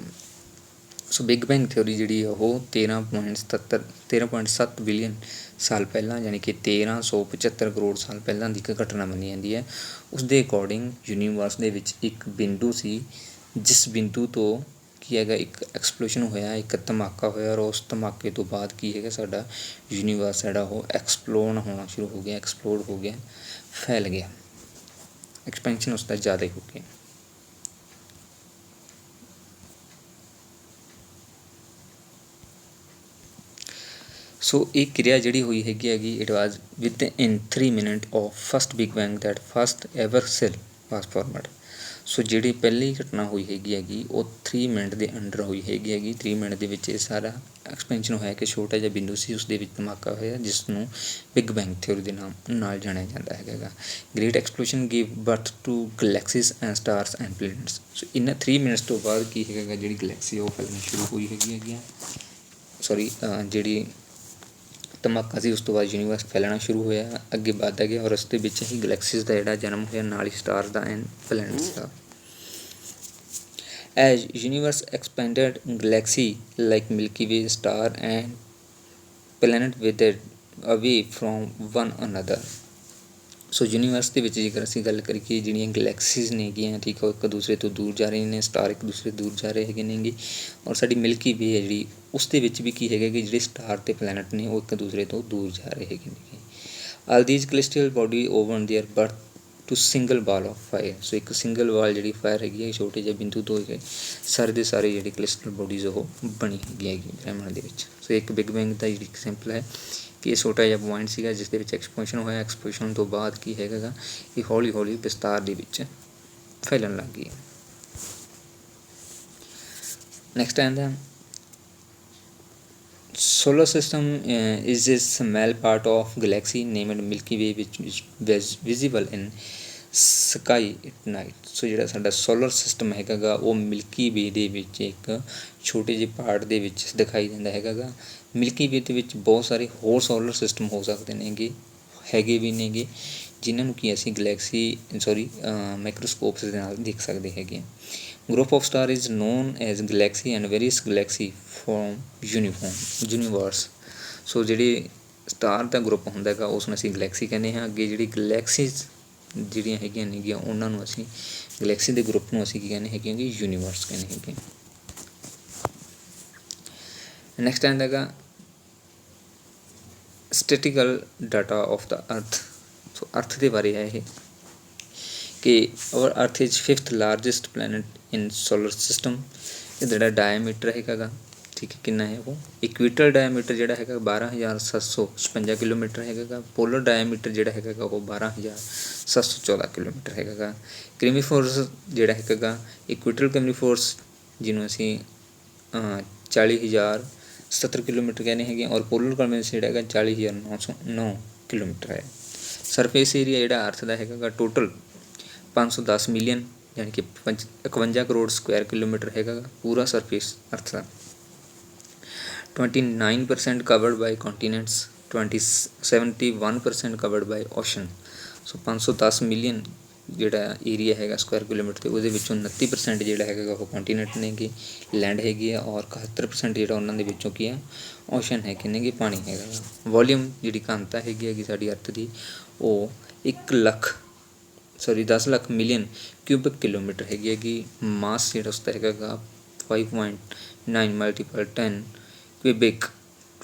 So big bang theory ਜਿਹੜੀ ਉਹ 13.7 billion ਸਾਲ ਪਹਿਲਾਂ ਯਾਨੀ ਕਿ 1375 ਕਰੋੜ ਸਾਲ ਪਹਿਲਾਂ ਦੀ ਇੱਕ ਘਟਨਾ ਮੰਨੀ ਜਾਂਦੀ ਹੈ। ਉਸ ਦੇ ਅਕੋਰਡਿੰਗ ਯੂਨੀਵਰਸ ਦੇ ਵਿੱਚ ਇੱਕ ਬਿੰਦੂ ਸੀ ਜਿਸ ਬਿੰਦੂ ਤੋਂ ਕੀ ਹੈਗਾ ਇੱਕ ਐਕਸਪਲੋਸ਼ਨ ਹੋਇਆ, ਇੱਕ ਧਮਾਕਾ ਹੋਇਆ ਔਰ ਉਸ ਧਮਾਕੇ ਤੋਂ ਬਾਅਦ ਕੀ ਹੈਗਾ ਸਾਡਾ ਯੂਨੀਵਰਸ ਜਿਹੜਾ ਉਹ ਐਕਸਪਲੋਡ ਹੋਣਾ ਸ਼ੁਰੂ ਹੋ ਗਿਆ, ਫੈਲ ਗਿਆ, ਐਕਸਪੈਂਸ਼ਨ ਉਸ ਦਾ ਜ਼ਿਆਦਾ ਹੀ ਹੋ ਗਿਆ। ਸੋ ਇਹ ਕਿਰਿਆ ਜਿਹੜੀ ਹੋਈ ਹੈਗੀ it was with in 3 minute of first big bang that first ever cell was formed. So ਜਿਹੜੀ ਪਹਿਲੀ ਘਟਨਾ ਹੋਈ ਹੈਗੀ ਉਹ 3 ਮਿੰਟ ਦੇ ਅੰਡਰ ਹੋਈ ਹੈਗੀ 3 ਮਿੰਟ ਦੇ ਵਿੱਚ ਇਹ ਸਾਰਾ ਐਕਸਪੈਂਸ਼ਨ ਹੋਇਆ ਕਿ ਛੋਟਾ ਜਿਹਾ ਬਿੰਦੂ ਸੀ ਉਸ ਦੇ ਵਿੱਚ ਧਮਾਕਾ ਹੋਇਆ ਜਿਸ ਨੂੰ ਬਿਗ ਬੈਂਗ ਥਿਓਰੀ ਦੇ ਨਾਮ ਨਾਲ ਜਾਣਿਆ ਜਾਂਦਾ ਹੈਗਾ। Great explosion give birth to galaxies and stars and planets. So ਇਹਨਾਂ 3 ਮਿੰਟਸ ਤੋਂ ਬਾਅਦ ਕੀ ਹੈਗਾ ਜਿਹੜੀ ਗਲੈਕਸੀ ਉਹ ਫੈਲਣੀ ਸ਼ੁਰੂ ਹੋਈ ਹੈਗੀ ਜਿਹੜੀ ਧਮਾਕਾ ਸੀ ਉਸ ਤੋਂ ਬਾਅਦ ਯੂਨੀਵਰਸ ਫੈਲਣਾ ਸ਼ੁਰੂ ਹੋਇਆ, ਅੱਗੇ ਵੱਧਦਾ ਗਿਆ ਔਰ ਉਸ ਦੇ ਵਿੱਚ ਹੀ ਗਲੈਕਸੀਜ਼ ਦਾ ਜਿਹੜਾ ਜਨਮ ਹੋਇਆ ਨਾਲ ਹੀ ਸਟਾਰ ਦਾ ਐਂਡ ਪਲੈਨਟਸ ਦਾ। As universe expanded, galaxy like Milky Way star and planet withered away from one another. So universe ਦੇ ਵਿੱਚ ਜੇਕਰ ਅਸੀਂ ਗੱਲ ਕਰੀਏ ਜਿਹੜੀਆਂ ਗਲੈਕਸੀਜ਼ ਨੇਗੀਆਂ ਠੀਕ ਆ, ਉਹ ਇੱਕ ਦੂਸਰੇ ਤੋਂ ਦੂਰ ਜਾ ਰਹੇ ਨੇ, ਸਟਾਰ ਇੱਕ ਦੂਸਰੇ ਤੋਂ ਦੂਰ ਜਾ ਰਹੇ ਹੈਗੇ ਨੇਗੇ। ਔਰ ਸਾਡੀ ਮਿਲਕੀ ਵੇ ਹੈ ਜਿਹੜੀ, ਉਸ ਦੇ ਵਿੱਚ ਵੀ ਕੀ ਹੈਗਾ ਕਿ ਜਿਹੜੇ ਸਟਾਰ ਅਤੇ ਪਲੈਨਟ ਨੇ ਉਹ ਇੱਕ ਦੂਸਰੇ ਤੋਂ ਦੂਰ ਜਾ ਰਹੇ ਹੈਗੇ ਨੇਗੇ। All these celestial body own their birth to single ball of fire. So ਇੱਕ ਸਿੰਗਲ ਬਾਲ ਜਿਹੜੀ ਫਾਇਰ ਹੈਗੀ ਹੈ, ਛੋਟੇ ਜਿਹੇ ਬਿੰਦੂ ਤੋਂ ਹੀ ਸਾਰੇ ਦੇ ਸਾਰੇ ਜਿਹੜੇ ਕੈਲੈਸਟੀਅਲ ਬੋਡੀਜ਼ ਉਹ ਬਣੀ ਹੈਗੀ ਹੈਗੀ ਬ੍ਰਹਿਮੰਡ ਦੇ ਵਿੱਚ। ਸੋ ਇੱਕ ਬਿਗ ਬੈਂਗ ਦਾ ਜਿਹੜੀ ਐਗਜ਼ੈਂਪਲ ਹੈ ਕਿ ਇਹ ਛੋਟਾ ਜਿਹਾ ਪੁਆਇੰਟ ਸੀਗਾ ਜਿਸ ਦੇ ਵਿੱਚ ਐਕਸਪਲੋਸ਼ਨ ਹੋਇਆ। ਐਕਸਪਲੋਸ਼ਨ ਤੋਂ ਬਾਅਦ ਕੀ ਹੈਗਾ ਗਾ, ਇਹ ਹੌਲੀ ਹੌਲੀ ਵਿਸਤਾਰ ਦੇ ਵਿੱਚ ਫੈਲਣ ਲੱਗ ਗਈ। ਨੈਕਸਟ ਆਉਂਦਾ solar system is a small part of galaxy named Milky Way which is visible in sky at night। ਸੋ ਜਿਹੜਾ ਸਾਡਾ ਸੋਲਰ ਸਿਸਟਮ ਹੈਗਾ ਗਾ ਉਹ ਮਿਲਕੀ ਵੇ ਦੇ ਵਿੱਚ ਇੱਕ ਛੋਟੇ ਜਿਹੇ ਪਾਰਟ ਦੇ ਵਿੱਚ ਦਿਖਾਈ ਦਿੰਦਾ ਹੈਗਾ ਗਾ। ਮਿਲਕੀ ਵੇ ਦੇ ਵਿੱਚ ਬਹੁਤ ਸਾਰੇ ਹੋਰ ਸੋਲਰ ਸਿਸਟਮ ਹੋ ਸਕਦੇ ਨੇਗੇ, ਹੈਗੇ ਵੀ ਨੇਗੇ, ਜਿਨ੍ਹਾਂ ਨੂੰ ਕਿ ਅਸੀਂ ਮਾਈਕਰੋਸਕੋਪਸ ਦੇ ਨਾਲ ਦੇਖ ਸਕਦੇ ਹੈਗੇ। Group of star is known as galaxy and various galaxy from universe. So ਜਿਹੜੇ ਸਟਾਰ ਦਾ ਗਰੁੱਪ ਹੁੰਦਾ ਹੈਗਾ ਉਸ ਨੂੰ ਅਸੀਂ ਗਲੈਕਸੀ ਕਹਿੰਦੇ ਹਾਂ। ਅੱਗੇ ਜਿਹੜੀ ਗਲੈਕਸੀਜ਼ ਜਿਹੜੀਆਂ ਹੈਗੀਆਂ ਨੇਗੀਆਂ ਉਹਨਾਂ ਨੂੰ ਅਸੀਂ ਗਲੈਕਸੀ ਦੇ ਗਰੁੱਪ ਨੂੰ ਅਸੀਂ ਕੀ ਕਹਿੰਦੇ ਹੈਗੇ ਕਿ ਯੂਨੀਵਰਸ ਕਹਿੰਦੇ ਹੈਗੇ। ਨੈਕਸਟ ਆਉਂਦਾ ਹੈਗਾ ਸਟੈਟਿਕਲ ਡਾਟਾ ਆਫ ਦਾ ਅਰਥ। ਸੋ ਅਰਥ ਦੇ ਬਾਰੇ ਹੈ ਇਹ ਕਿ our earth is 5th largest planet in solar system. ਇਹ ਜਿਹੜਾ ਡਾਇਆਮੀਟਰ ਹੈਗਾ ਗਾ, ਠੀਕ ਹੈ, ਕਿੰਨਾ ਹੈ ਉਹ ਇਕੁਏਟਰ ਡਾਇਆਮੀਟਰ ਜਿਹੜਾ ਹੈਗਾ 12,756 ਕਿਲੋਮੀਟਰ ਹੈਗਾ ਗਾ। ਪੋਲਰ ਡਾਇਆਮੀਟਰ ਜਿਹੜਾ ਹੈਗਾ ਗਾ ਉਹ 12,714 ਕਿਲੋਮੀਟਰ ਹੈਗਾ ਗਾ। ਕ੍ਰੀਮੀਫੋਰਸ ਜਿਹੜਾ ਹੈਗਾ ਗਾ, ਇਕੁਏਟਰ ਕ੍ਰੀਮੀਫੋਰਸ ਜਿਹਨੂੰ ਅਸੀਂ 40,070 ਕਿਲੋਮੀਟਰ ਕਹਿੰਦੇ ਹੈਗੇ, ਔਰ ਪੋਲਰ ਕ੍ਰੀਮੀਫੋਰਸ ਜਿਹੜਾ ਹੈਗਾ 40,909 ਕਿਲੋਮੀਟਰ ਹੈ। ਸਰਫੇਸ ਏਰੀਆ ਜਿਹੜਾ ਅਰਥ ਦਾ ਹੈਗਾ ਗਾ ਟੋਟਲ 510 ਮਿਲੀਅਨ ਯਾਨੀ ਕਿ 51 ਕਰੋੜ ਸਕੁਆਇਰ ਕਿਲੋਮੀਟਰ ਹੈਗਾ ਗਾ ਪੂਰਾ ਸਰਫੇਸ ਅਰਥ ਦਾ। 29% ਕਵਰਡ ਬਾਈ ਕੰਟੀਨੈਂਟਸ, 71% ਕਵਰਡ ਬਾਈ ਓਸ਼ਨ। ਸੋ 510 ਮਿਲੀਅਨ ਜਿਹੜਾ ਏਰੀਆ ਹੈਗਾ ਸਕੁਆਇਰ ਕਿਲੋਮੀਟਰ ਤੇ ਉਹਦੇ ਵਿੱਚੋਂ 29% ਜਿਹੜਾ ਹੈਗਾ ਉਹ ਕੰਟੀਨੈਂਟ ਨੇਗੇ, ਲੈਂਡ ਹੈਗੀ ਆ, ਔਰ 71% ਜਿਹੜਾ ਉਹਨਾਂ ਦੇ ਵਿੱਚੋਂ ਕੀ ਆ ਓਸ਼ਨ ਹੈ ਕਿੰਨੇ ਗੇ ਪਾਣੀ ਹੈਗਾ। ਵੋਲੀਅਮ ਜਿਹੜੀ ਘਣਤਾ ਹੈਗੀ ਸਾਡੀ ਅਰਥ ਦੀ ਉਹ 10 ਲੱਖ ਮਿਲੀਅਨ ਕਿਊਬਿਕ ਕਿਲੋਮੀਟਰ ਹੈਗੀ। ਮਾਸ ਜਿਹੜਾ ਉਸਦਾ ਹੈਗਾ ਗਾ 5.9 × 10 ਕਿਊਬਿਕ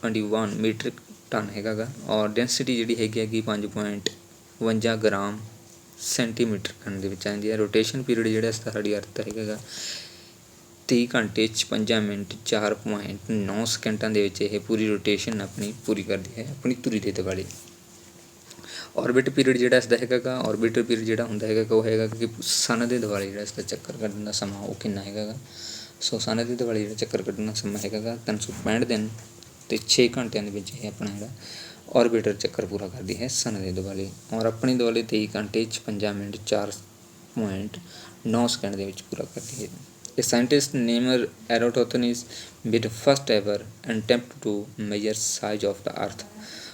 21 ਮੀਟ੍ਰਿਕ ਟਨ ਹੈਗਾ ਗਾ, ਔਰ ਡੈਂਸਿਟੀ ਜਿਹੜੀ ਹੈਗੀ 5.52 ਗ੍ਰਾਮ ਸੈਂਟੀਮੀਟਰ ਟਨ ਦੇ ਵਿੱਚ ਆਉਂਦੀ ਹੈ। ਰੋਟੇਸ਼ਨ ਪੀਰੀਅਡ ਜਿਹੜਾ ਇਸਦਾ ਸਾਡੀ ਅਰਥ ਦਾ ਹੈਗਾ 30 ਘੰਟੇ 56 ਮਿੰਟ 4.9 ਸਕਿੰਟਾਂ ਦੇ ਵਿੱਚ ਇਹ ਪੂਰੀ ਰੋਟੇਸ਼ਨ ਆਪਣੀ ਪੂਰੀ ਕਰਦੀ ਹੈ ਆਪਣੀ ਧੁਰੀ ਦੇ ਦੁਆਲੇ। ਔਰਬਿਟ ਪੀਰੀਅਡ ਜਿਹੜਾ ਇਸਦਾ ਹੈਗਾ ਗਾ, ਔਰਬਿਟਰ ਪੀਰੀਅਡ ਜਿਹੜਾ ਹੁੰਦਾ ਹੈਗਾ ਉਹ ਹੈਗਾ ਕਿ ਸਨ ਦੇ ਦੁਆਲੇ ਜਿਹੜਾ ਇਸਦਾ ਚੱਕਰ ਕੱਢਣ ਦਾ ਸਮਾਂ ਉਹ ਕਿੰਨਾ ਹੈਗਾ ਗਾ। ਸੋ ਸਨ ਦੇ ਦੁਆਲੇ ਜਿਹੜਾ ਚੱਕਰ ਕੱਢਣ ਦਾ ਸਮਾਂ ਹੈਗਾ ਗਾ 365 ਦਿਨ ਅਤੇ 6 ਘੰਟਿਆਂ ਦੇ ਵਿੱਚ ਇਹ ਆਪਣਾ ਜਿਹੜਾ ਔਰਬਿਟਰ ਚੱਕਰ ਪੂਰਾ ਕਰਦੀ ਹੈ ਸਨ ਦੇ ਦੁਆਲੇ, ਔਰ ਆਪਣੇ ਦੁਆਲੇ 23 ਘੰਟੇ 56 ਮਿੰਟ 4.9 ਸਕਿੰਟ ਦੇ ਵਿੱਚ ਪੂਰਾ ਕਰਦੀ ਹੈ। A scientist named Eratosthenes made first ever attempt to measure size of the earth।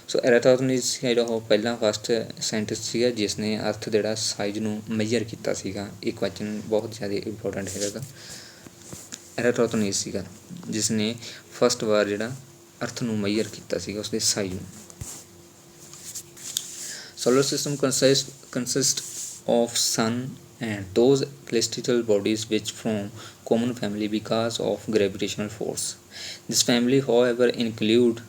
ਸੋ ਐਰਾਟੋਥਨੀਸ ਜਿਹੜਾ ਉਹ ਪਹਿਲਾ ਫਸਟ ਸਾਇੰਟਿਸਟ ਸੀਗਾ ਜਿਸ ਨੇ ਅਰਥ ਜਿਹੜਾ ਸਾਈਜ਼ ਨੂੰ ਮੇਜਰ ਕੀਤਾ ਸੀਗਾ। ਇਹ ਕੁਐਸਚਨ ਬਹੁਤ ਜ਼ਿਆਦਾ ਇੰਪੋਰਟੈਂਟ ਹੈਗਾ ਗਾ। ਐਰਾਟੋਥਨੀਸ ਸੀਗਾ ਜਿਸ ਨੇ ਫਸਟ ਵਾਰ ਜਿਹੜਾ ਅਰਥ ਨੂੰ ਮੇਜਰ ਕੀਤਾ ਸੀਗਾ ਉਸਦੇ ਸਾਈਜ਼ ਨੂੰ। solar system consist of sun and those celestial bodies which form common family because of gravitational force। This family however include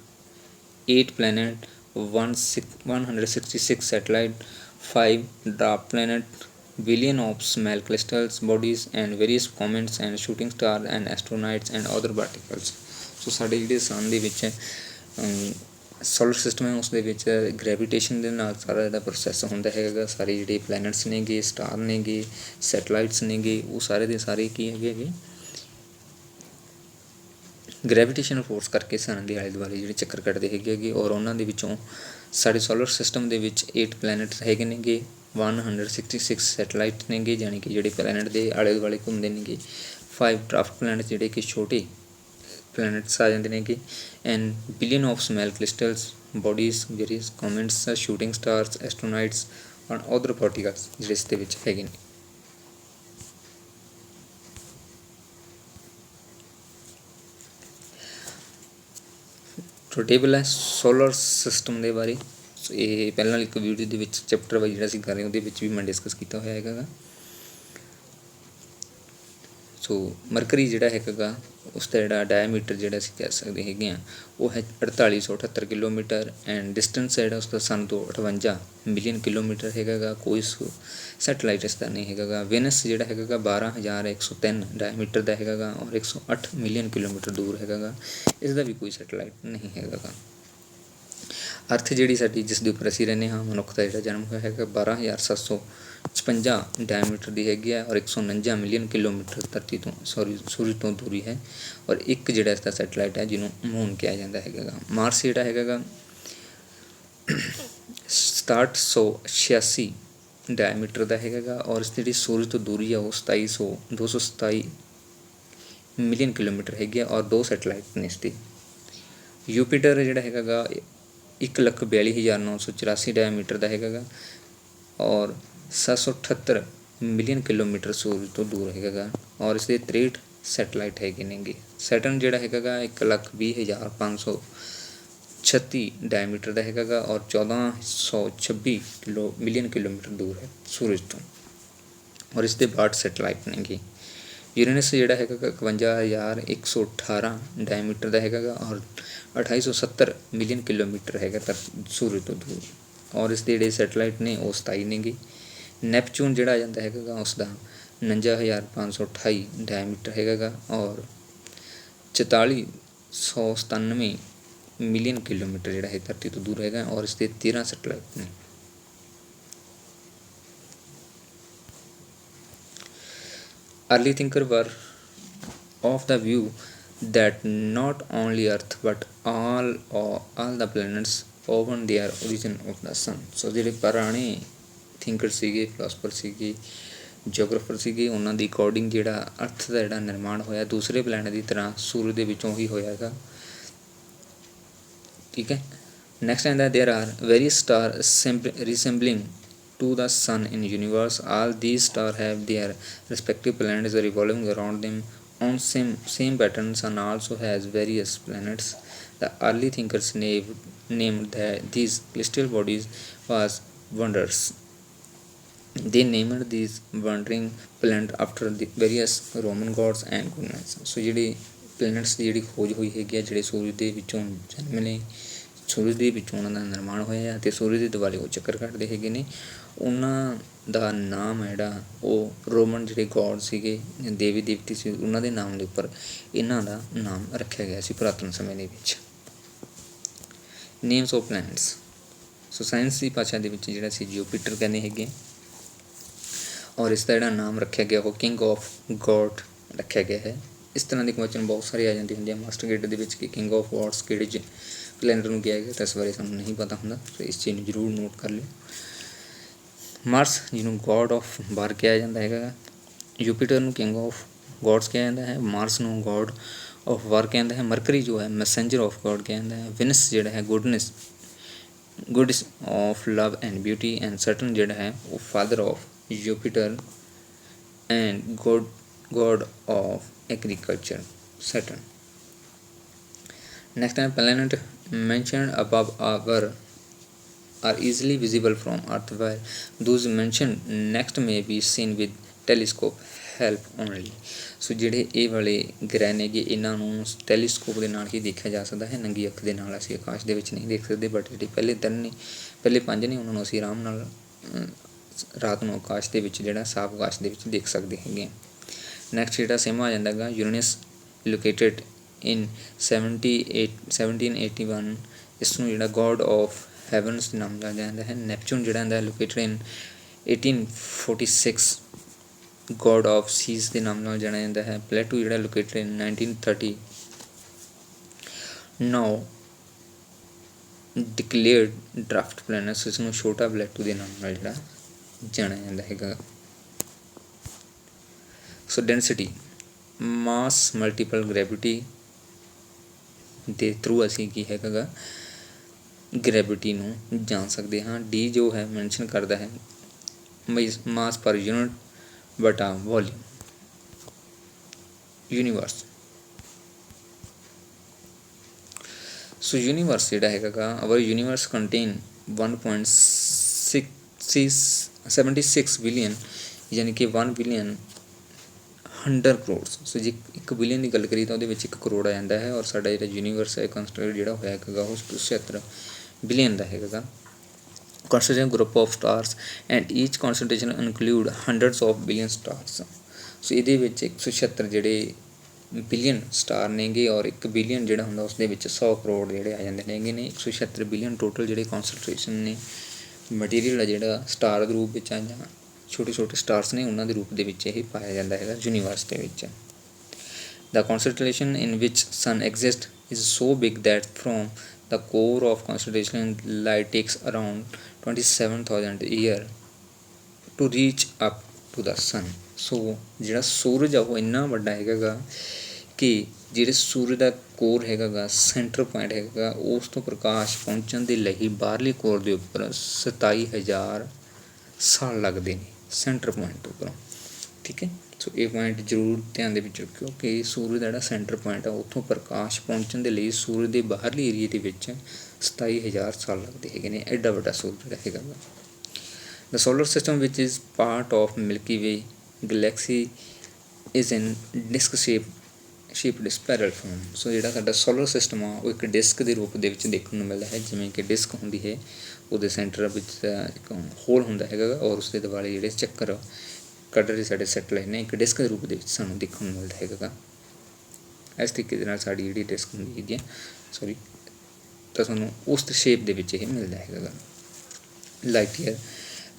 8 planets, 166 satellites, 5 dwarf planets, billion of small crystal bodies and various comets and shooting stars and asteroids and other particles। ਸੋ ਸਾਡੇ ਜਿਹੜੇ ਸਨ ਦੇ ਵਿੱਚ solar system ਹੈ ਉਸ ਦੇ ਵਿੱਚ gravitation ਦੇ ਨਾਲ ਸਾਰਾ ਜਿਹੜਾ ਪ੍ਰੋਸੈਸ ਹੁੰਦਾ ਹੈਗਾ। ਸਾਰੇ ਜਿਹੜੇ ਪਲੈਨਟਸ ਨੇਗੇ, ਸਟਾਰ ਨੇਗੇ, ਸੈਟਲਾਈਟਸ ਨੇਗੇ, ਉਹ ਸਾਰੇ ਦੇ ਸਾਰੇ ਕੀ ਹੈਗੇ ਗ੍ਰੈਵੀਟੇਸ਼ਨ ਫੋਰਸ ਕਰਕੇ ਸਨ ਦੇ ਆਲੇ ਦੁਆਲੇ ਜਿਹੜੇ ਚੱਕਰ ਕੱਢਦੇ ਹੈਗੇ। ਔਰ ਉਹਨਾਂ ਦੇ ਵਿੱਚੋਂ ਸਾਡੇ ਸੋਲਰ ਸਿਸਟਮ ਦੇ ਵਿੱਚ 8 ਪਲੈਨਟ ਹੈਗੇ ਨੇਗੇ, 166 ਸੈਟਲਾਈਟ ਨੇਗੇ ਯਾਨੀ ਕਿ ਜਿਹੜੇ ਪਲੈਨਟ ਦੇ ਆਲੇ ਦੁਆਲੇ ਘੁੰਮਦੇ ਨੇਗੇ, 5 ਡਰਾਫਟ ਪਲੈਨਟ ਜਿਹੜੇ ਕਿ ਛੋਟੇ ਪਲੈਨਟਸ ਆ ਜਾਂਦੇ ਨੇਗੇ, and billion of small crystals bodies, various comets, shooting stars, asteroids or other particles ਜਿਹੜੇ ਇਸ ਦੇ ਵਿੱਚ ਹੈਗੇ ਨੇ। ਸੋ ਟੇਬਲ ਹੈ ਸੋਲਰ ਸਿਸਟਮ ਦੇ ਬਾਰੇ। ਸੋ ਇਹ ਪਹਿਲਾਂ ਇੱਕ ਵੀਡੀਓ ਦੇ ਵਿੱਚ ਚੈਪਟਰ ਵਾਈਜ਼ ਜਿਹੜਾ ਅਸੀਂ ਕਰ ਰਹੇ ਉਹਦੇ ਵਿੱਚ ਵੀ ਮੈਂ ਡਿਸਕਸ ਕੀਤਾ ਹੋਇਆ ਹੈਗਾ ਗਾ। ਸੋ ਮਰਕਰੀ ਜਿਹੜਾ ਹੈਗਾ ਗਾ ਉਸ ਦਾ ਜਿਹੜਾ ਡਾਇਆਮੀਟਰ ਜਿਹੜਾ ਅਸੀਂ ਕਹਿ ਸਕਦੇ ਹੈਗੇ ਹਾਂ ਉਹ ਹੈ 4878 ਕਿਲੋਮੀਟਰ, ਐਂਡ ਡਿਸਟੈਂਸ ਜਿਹੜਾ ਉਸ ਦਾ ਸਨ ਤੋਂ 58 ਮਿਲੀਅਨ ਕਿਲੋਮੀਟਰ ਹੈਗਾ ਗਾ। ਕੋਈ ਸੈਟਲਾਈਟ ਇਸ ਦਾ ਨਹੀਂ ਹੈਗਾ ਗਾ। ਵੈਨਸ ਜਿਹੜਾ ਹੈਗਾ ਗਾ 12103 ਡਾਇਆਮੀਟਰ ਦਾ ਹੈਗਾ ਗਾ ਔਰ 108 ਮਿਲੀਅਨ ਕਿਲੋਮੀਟਰ ਦੂਰ ਹੈਗਾ ਗਾ। ਇਸ ਦਾ ਵੀ ਕੋਈ ਸੈਟਲਾਈਟ ਨਹੀਂ ਹੈਗਾ ਗਾ। ਅਰਥ ਜਿਹੜੀ ਸਾਡੀ ਜਿਸ ਦੇ ਉੱਪਰ ਅਸੀਂ ਰਹਿੰਦੇ ਹਾਂ, ਮਨੁੱਖ ਦਾ ਜਿਹੜਾ ਜਨਮ ਹੋਇਆ ਹੈਗਾ 12756 ਡਾਇਆਮੀਟਰ ਦੀ ਹੈਗੀ ਹੈ ਔਰ 149 ਮਿਲੀਅਨ ਕਿਲੋਮੀਟਰ ਧਰਤੀ ਤੋਂ ਸੂਰਜ ਤੋਂ ਦੂਰੀ ਹੈ। ਔਰ ਇੱਕ ਜਿਹੜਾ ਇਸਦਾ ਸੈਟਲਾਈਟ ਹੈ ਜਿਹਨੂੰ ਮੂਨ ਕਿਹਾ ਜਾਂਦਾ ਹੈਗਾ ਗਾ। ਮਾਰਸ ਜਿਹੜਾ ਹੈਗਾ ਗਾ 6786 ਡਾਇਆਮੀਟਰ ਦਾ ਹੈਗਾ ਗਾ ਔਰ ਇਸ ਦੀ ਜਿਹੜੀ ਸੂਰਜ ਤੋਂ ਦੂਰੀ ਹੈ ਉਹ 227 ਮਿਲੀਅਨ ਕਿਲੋਮੀਟਰ ਹੈਗੀ ਹੈ ਔਰ 2 ਸੈਟਲਾਈਟ ਨੇ ਇਸਦੀ। ਯੂਪੀਟਰ ਜਿਹੜਾ ਹੈਗਾ ਗਾ 1,42,984 ਡਾਇਆਮੀਟਰ ਦਾ ਹੈਗਾ ਗਾ ਔਰ 778 ਮਿਲੀਅਨ ਕਿਲੋਮੀਟਰ ਸੂਰਜ ਤੋਂ ਦੂਰ ਹੈਗਾ ਗਾ ਔਰ ਇਸ ਦੇ 63 ਸੈਟਲਾਈਟ ਹੈਗੇ ਨੇਗੇ। ਸੈਟਰਨ ਜਿਹੜਾ ਹੈਗਾ ਗਾ 1,20,536 ਡਾਇਆਮੀਟਰ ਦਾ ਹੈਗਾ ਗਾ ਔਰ 1426 ਮਿਲੀਅਨ ਕਿਲੋਮੀਟਰ ਦੂਰ ਹੈ ਸੂਰਜ ਤੋਂ ਔਰ ਇਸ ਦੇ 62 ਸੈਟਲਾਈਟ ਨੇਗੇ। ਯੂਰੇਨਸ ਜਿਹੜਾ ਹੈਗਾ ਗਾ 51,118 ਡਾਇਆਮੀਟਰ ਦਾ ਹੈਗਾ ਗਾ ਔਰ 2870 ਮਿਲੀਅਨ ਕਿਲੋਮੀਟਰ ਹੈਗਾ ਸੂਰਜ ਤੋਂ ਦੂਰ ਔਰ ਇਸ ਦੇ ਜਿਹੜੇ ਸੈਟਲਾਈਟ ਨੇ ਉਹ 27 ਨੇਗੇ। ਨੈਪਚੂਨ ਜਿਹੜਾ ਆ ਜਾਂਦਾ ਹੈਗਾ ਗਾ ਉਸ ਦਾ 49,528 ਡਾਇਆਮੀਟਰ ਹੈਗਾ ਗਾ ਔਰ 4497 ਮਿਲੀਅਨ ਕਿਲੋਮੀਟਰ ਜਿਹੜਾ ਹੈ ਧਰਤੀ ਤੋਂ ਦੂਰ ਹੈਗਾ ਔਰ ਇਸ ਦੇ 13 ਸੈਟਲਾਈਟ ਨੇ। Early thinkers were of the view that not only Earth but all the planets owe their origin of the sun. So ਜਿਹੜੇ ਪੁਰਾਣੇ ਥਿੰਕਰ ਸੀਗੇ, ਫਿਲਾਸਫਰ ਸੀਗੇ, ਜੀਓਗ੍ਰਾਫਰ ਸੀਗੇ, ਉਹਨਾਂ ਦੀ ਅਕੋਰਡਿੰਗ ਜਿਹੜਾ ਅਰਥ ਦਾ ਜਿਹੜਾ ਨਿਰਮਾਣ ਹੋਇਆ ਦੂਸਰੇ ਪਲੈਨਟ ਦੀ ਤਰ੍ਹਾਂ ਸੂਰਜ ਦੇ ਵਿੱਚੋਂ ਹੀ ਹੋਇਆ ਹੈਗਾ। ਠੀਕ ਹੈ। ਨੈਕਸਟ ਆਉਂਦਾ there are various stars resembling to the sun in universe. All these stars have their respective planets revolving around them on same patterns and also has various planets. The early thinkers named these celestial bodies as wonders. They named these wandering planets after the various Roman gods and goddesses. So ਜਿਹੜੇ planets ਦੀ ਜਿਹੜੀ ਖੋਜ ਹੋਈ ਹੈਗੀ ਆ ਜਿਹੜੇ ਸੂਰਜ ਦੇ ਵਿੱਚੋਂ ਜਨਮ ਨੇ, ਸੂਰਜ ਦੇ ਵਿੱਚੋਂ ਉਹਨਾਂ ਦਾ ਨਿਰਮਾਣ ਹੋਇਆ ਅਤੇ ਸੂਰਜ ਦੇ ਦੁਆਲੇ ਉਹ ਚੱਕਰ ਕੱਟਦੇ ਹੈਗੇ ਨੇ, ਉਹਨਾਂ ਦਾ ਨਾਮ ਹੈ ਜਿਹੜਾ ਉਹ ਰੋਮਨ ਜਿਹੜੇ ਗੋਡ ਸੀਗੇ, ਦੇਵੀ ਦੇਵਤੀ ਸੀ, ਉਹਨਾਂ ਦੇ ਨਾਮ ਦੇ ਉੱਪਰ ਇਹਨਾਂ ਦਾ ਨਾਮ ਰੱਖਿਆ ਗਿਆ ਸੀ ਪੁਰਾਤਨ ਸਮੇਂ ਦੇ ਵਿੱਚ। Names of planets. So science ਦੀ ਭਾਸ਼ਾ ਦੇ ਵਿੱਚ ਜਿਹੜਾ ਸੀ ਜੂਪੀਟਰ ਕਹਿੰਦੇ ਹੈਗੇ ਔਰ ਇਸ ਦਾ ਜਿਹੜਾ ਨਾਮ ਰੱਖਿਆ ਗਿਆ ਉਹ ਕਿੰਗ ਆਫ ਗੋਡ ਰੱਖਿਆ ਗਿਆ ਹੈ। ਇਸ ਤਰ੍ਹਾਂ ਦੇ ਕੁਐਸਚਨ ਬਹੁਤ ਸਾਰੇ ਆ ਜਾਂਦੇ ਹੁੰਦੇ ਆ ਮਾਸਟਰ ਗੇਟ ਦੇ ਵਿੱਚ ਕਿ ਕਿੰਗ ਆਫ ਗੋਡਸ ਕਿਹੜੇ ਪਲੈਨਟ ਨੂੰ ਕਿਹਾ ਗਿਆ ਤਾਂ ਇਸ ਬਾਰੇ ਸਾਨੂੰ ਨਹੀਂ ਪਤਾ ਹੁੰਦਾ, ਸੋ ਇਸ ਚੀਜ਼ ਨੂੰ ਜ਼ਰੂਰ ਨੋਟ ਕਰ ਲਿਓ। ਮਾਰਸ ਜਿਹਨੂੰ ਗੋਡ ਆਫ ਵਾਰ ਕਿਹਾ ਜਾਂਦਾ ਹੈਗਾ, ਯੂਪੀਟਰ ਨੂੰ ਕਿੰਗ ਆਫ ਗੋਡਸ ਕਿਹਾ ਜਾਂਦਾ ਹੈ, ਮਾਰਸ ਨੂੰ ਗੋਡ ਆਫ ਵਾਰ ਕਹਿੰਦਾ ਹੈ, ਮਰਕਰੀ ਜੋ ਹੈ ਮੈਸੇਂਜਰ ਆਫ ਗੋਡ ਕਿਹਾ ਜਾਂਦਾ ਹੈ, ਵਿਨਸ ਜਿਹੜਾ ਹੈ goddess of love and beauty, and Saturn ਜਿਹੜਾ ਹੈ ਉਹ father of Jupiter and god of agriculture, Saturn. Next time, planet mentioned above are easily visible from Earth, while those mentioned next may be seen with telescope help only. ਸੋ ਜਿਹੜੇ ਇਹ ਵਾਲੇ ਗ੍ਰਹਿ ਨੇਗੇ ਇਹਨਾਂ ਨੂੰ ਟੈਲੀਸਕੋਪ ਦੇ ਨਾਲ ਹੀ ਦੇਖਿਆ ਜਾ ਸਕਦਾ ਹੈ, ਨੰਗੀ ਅੱਖ ਦੇ ਨਾਲ ਅਸੀਂ ਆਕਾਸ਼ ਦੇ ਵਿੱਚ ਨਹੀਂ ਦੇਖ ਸਕਦੇ, ਬਟ ਜਿਹੜੇ ਪਹਿਲੇ 5 ਨੇ ਉਹਨਾਂ ਨੂੰ ਅਸੀਂ ਆਰਾਮ ਨਾਲ ਰਾਤ ਨੂੰ ਆਕਾਸ਼ ਦੇ ਵਿੱਚ ਜਿਹੜਾ ਸਾਫ਼ ਆਕਾਸ਼ ਦੇ ਵਿੱਚ ਦੇਖ ਸਕਦੇ ਹੈਗੇ ਹਾਂ। ਨੈਕਸਟ ਜਿਹੜਾ ਸੇਮਾ ਆ ਜਾਂਦਾ ਹੈਗਾ ਯੂਰੇਨਸ ਲੋਕੇਟਡ ਇਨ 1781, ਇਸ ਨੂੰ ਜਿਹੜਾ ਗੋਡ ਆਫ ਹੈਵਨਸ ਦੇ ਨਾਮ ਲਿਆ ਜਾਂਦਾ ਹੈ। ਨੈਪਚੂਨ ਜਿਹੜਾ ਹੁੰਦਾ located in 1846 god of seas ਦੇ ਨਾਮ ਨਾਲ ਜਾਣਿਆ ਜਾਂਦਾ ਹੈ। ਪਲੇਟੋ ਜਿਹੜਾ located in 1930 now declared dwarf planet, ਇਸ ਨੂੰ ਛੋਟਾ ਪਲੇਟੋ ਦੇ ਨਾਮ ਨਾਲ ਜਿਹੜਾ ਜਾਣਿਆ ਜਾਂਦਾ ਹੈਗਾ। ਸੋ ਡੈਂਸਿਟੀ ਮਾਸ ਮਲਟੀਪਲ ਗ੍ਰੈਵਿਟੀ ਦੇ ਥਰੂ ਅਸੀਂ ਕੀ ਹੈਗਾ ਗਾ ਗ੍ਰੈਵਿਟੀ ਨੂੰ ਜਾਣ ਸਕਦੇ ਹਾਂ। ਡੀ ਜੋ ਹੈ ਮੈਂਸ਼ਨ ਕਰਦਾ ਹੈ ਮਾਸ ਪਰ ਯੂਨਿਟ ਬਟਾ ਵੋਲੀਅਮ ਯੂਨੀਵਰਸ। ਸੋ ਯੂਨੀਵਰਸ ਜਿਹੜਾ ਹੈਗਾ ਗਾ, ਆਵਰ ਯੂਨੀਵਰਸ ਕੰਟੇਨ 1.76 ਬਿਲੀਅਨ, ਯਾਨੀ ਕਿ 1 ਬਿਲੀਅਨ 100 ਕਰੋੜ। ਸੋ ਜੇ 1 ਬਿਲੀਅਨ ਦੀ ਗੱਲ ਕਰੀਏ ਤਾਂ ਉਹਦੇ ਵਿੱਚ 1 ਕਰੋੜ ਆ ਜਾਂਦਾ ਹੈ, ਔਰ ਸਾਡਾ ਜਿਹੜਾ ਯੂਨੀਵਰਸ ਹੈ ਕੰਸਟਰਕਟ ਜਿਹੜਾ ਹੋਇਆ ਹੈਗਾ ਉਹ 76 ਬਿਲੀਅਨ ਦਾ ਹੈਗਾ ਗਾ। Constellation group of stars and each constellation include hundreds of billion stars। ਸੋ ਇਹਦੇ ਵਿੱਚ 176 ਜਿਹੜੇ ਬਿਲੀਅਨ ਸਟਾਰ ਨੇਗੇ, ਔਰ 1 ਬਿਲੀਅਨ ਜਿਹੜਾ ਹੁੰਦਾ ਉਸ ਦੇ ਵਿੱਚ 100 ਕਰੋੜ ਜਿਹੜੇ ਆ ਜਾਂਦੇ ਨੇਗੇ ਨੇ। 176 ਬਿਲੀਅਨ ਟੋਟਲ ਜਿਹੜੇ ਕੌਂਸਨਟ੍ਰੇਸ਼ਨ ਨੇ ਮਟੀਰੀਅਲ ਆ ਜਿਹੜਾ ਸਟਾਰ ਦੇ ਰੂਪ ਵਿੱਚ ਆ ਜਾਂ ਛੋਟੇ ਛੋਟੇ ਸਟਾਰਸ ਨੇ ਉਹਨਾਂ ਦੇ ਰੂਪ ਦੇ ਵਿੱਚ ਇਹ ਪਾਇਆ ਜਾਂਦਾ ਹੈਗਾ ਯੂਨੀਵਰਸ ਦੇ ਵਿੱਚ। The constellation in which sun exists is so big that from the core of constellation light takes around 27,000 years to reach up to the sun। ਸੋ ਜਿਹੜਾ ਸੂਰਜ ਆ ਉਹ ਇੰਨਾ ਵੱਡਾ ਹੈਗਾ ਗਾ ਕਿ ਜਿਹੜੇ ਸੂਰਜ ਦਾ ਕੋਰ ਹੈਗਾ ਗਾ, ਸੈਂਟਰ ਪੁਆਇੰਟ ਹੈਗਾ ਗਾ, ਉਸ ਤੋਂ ਪ੍ਰਕਾਸ਼ ਪਹੁੰਚਣ ਦੇ ਲਈ ਬਾਹਰਲੇ ਕੋਰ ਦੇ ਉੱਪਰ 27,000 ਸਾਲ ਲੱਗਦੇ ਨੇ ਸੈਂਟਰ ਪੁਆਇੰਟ ਉੱਪਰੋਂ। ਠੀਕ ਹੈ, ਸੋ ਇਹ ਪੁਆਇੰਟ ਜ਼ਰੂਰ ਧਿਆਨ ਦੇ ਵਿੱਚ ਰੱਖਿਓ ਕਿ ਸੂਰਜ ਦਾ ਜਿਹੜਾ ਸੈਂਟਰ ਪੁਆਇੰਟ ਆ ਉੱਥੋਂ ਪ੍ਰਕਾਸ਼ ਪਹੁੰਚਣ ਦੇ ਲਈ ਸੂਰਜ ਦੇ ਬਾਹਰਲੇ ਏਰੀਏ ਦੇ ਵਿੱਚ 27,000 ਸਾਲ ਲੱਗਦੇ ਹੈਗੇ ਨੇ। ਐਡਾ ਵੱਡਾ ਸੂਰਜ ਜਿਹੜਾ ਹੈਗਾ ਗਾ। The solar system, which is part of Milky Way galaxy, is in disc shaped spiral form। ਸੋ ਜਿਹੜਾ ਸਾਡਾ ਸੋਲਰ ਸਿਸਟਮ ਆ ਉਹ ਇੱਕ ਡਿਸਕ ਦੇ ਰੂਪ ਦੇ ਵਿੱਚ ਦੇਖਣ ਨੂੰ ਮਿਲਦਾ ਹੈ, ਜਿਵੇਂ ਕਿ ਡਿਸਕ ਹੁੰਦੀ ਹੈ ਉਹਦੇ ਸੈਂਟਰ ਵਿੱਚ ਇੱਕ ਹੋਲ ਹੁੰਦਾ ਹੈਗਾ ਔਰ ਉਸਦੇ ਦੁਆਲੇ ਜਿਹੜੇ ਚੱਕਰ ਕੱਢ ਸਾਡੇ ਸੈਟਲਾਈਟ ਨੇ ਇੱਕ ਡਿਸਕ ਦੇ ਰੂਪ ਦੇ ਵਿੱਚ ਸਾਨੂੰ ਦੇਖਣ ਨੂੰ ਮਿਲਦਾ ਹੈਗਾ। ਇਸ ਤਰੀਕੇ ਦੇ ਨਾਲ ਸਾਡੀ ਜਿਹੜੀ ਡਿਸਕ ਹੁੰਦੀ ਹੈਗੀ ਤਾਂ ਸਾਨੂੰ ਉਸ ਸ਼ੇਪ ਦੇ ਵਿੱਚ ਇਹ ਮਿਲਦਾ ਹੈਗਾ।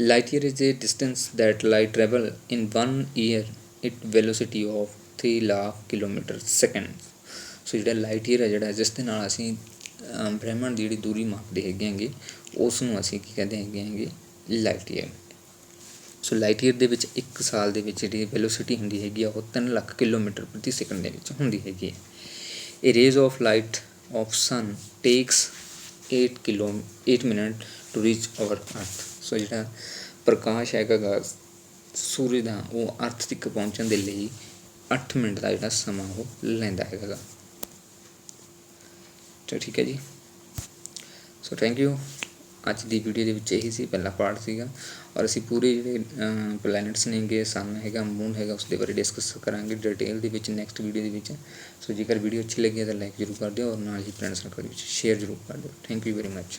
Light year is a distance that light travel in 1 year at velocity of 3 lakh kilometre second. So ਜਿਹੜਾ ਲਾਈਟ ਈਅਰ ਹੈ ਜਿਹੜਾ ਜਿਸ ਦੇ ਨਾਲ ਅਸੀਂ ਬ੍ਰਹਿਮੰਡ ਦੀ ਜਿਹੜੀ ਦੂਰੀ ਮਾਪਦੇ ਹੈਗੇ ਉਸ ਨੂੰ ਅਸੀਂ ਕੀ ਕਹਿੰਦੇ ਹੈਗੇ ਲਾਈਟ ਈਅਰ। ਸੋ ਲਾਈਟ ਈਅਰ ਦੇ ਵਿੱਚ 1 ਸਾਲ ਦੇ ਵਿੱਚ ਜਿਹੜੀ ਵੈਲੋਸਿਟੀ ਹੁੰਦੀ ਹੈਗੀ ਆ ਉਹ 3 ਲੱਖ ਕਿਲੋਮੀਟਰ ਪ੍ਰਤੀ ਸੈਕਿੰਡ ਦੇ ਵਿੱਚ ਹੁੰਦੀ ਹੈਗੀ ਹੈ। A rays of light of sun takes 8 minute to reach our earth। ਸੋ ਜਿਹੜਾ ਪ੍ਰਕਾਸ਼ ਹੈਗਾ ਗਾ ਸੂਰਜ ਦਾ ਉਹ ਅਰਥ ਤੱਕ ਪਹੁੰਚਣ ਦੇ ਲਈ 8 ਮਿੰਟ ਦਾ ਜਿਹੜਾ ਸਮਾਂ ਉਹ ਲੈਂਦਾ ਹੈਗਾ ਗਾ। ਤਾਂ ਠੀਕ ਹੈ ਜੀ। So thank you. ਅੱਜ ਦੀ ਵੀਡੀਓ ਦੇ ਵਿੱਚ ਇਹੀ ਸੀ, ਪਹਿਲਾ ਪਾਰਟ ਸੀਗਾ, ਔਰ ਅਸੀਂ ਪੂਰੇ ਜਿਹੜੇ ਪਲੈਨਟਸ ਨੇਗੇ, ਸਨ ਹੈਗਾ, ਮੂਨ ਹੈਗਾ, ਉਸ ਦੇ ਬਾਰੇ ਡਿਸਕਸ ਕਰਾਂਗੇ ਡਿਟੇਲ ਦੇ ਵਿੱਚ ਨੈਕਸਟ ਵੀਡੀਓ ਦੇ ਵਿੱਚ। ਸੋ ਜੇਕਰ ਵੀਡੀਓ ਅੱਛੀ ਲੱਗੀ ਤਾਂ ਲਾਈਕ ਜ਼ਰੂਰ ਕਰ ਦਿਓ, ਔਰ ਨਾਲ ਹੀ ਫਰੈਂਡ ਸਰਕਲ ਵਿੱਚ ਸ਼ੇਅਰ ਜ਼ਰੂਰ ਕਰ ਦਿਓ। Thank you very much.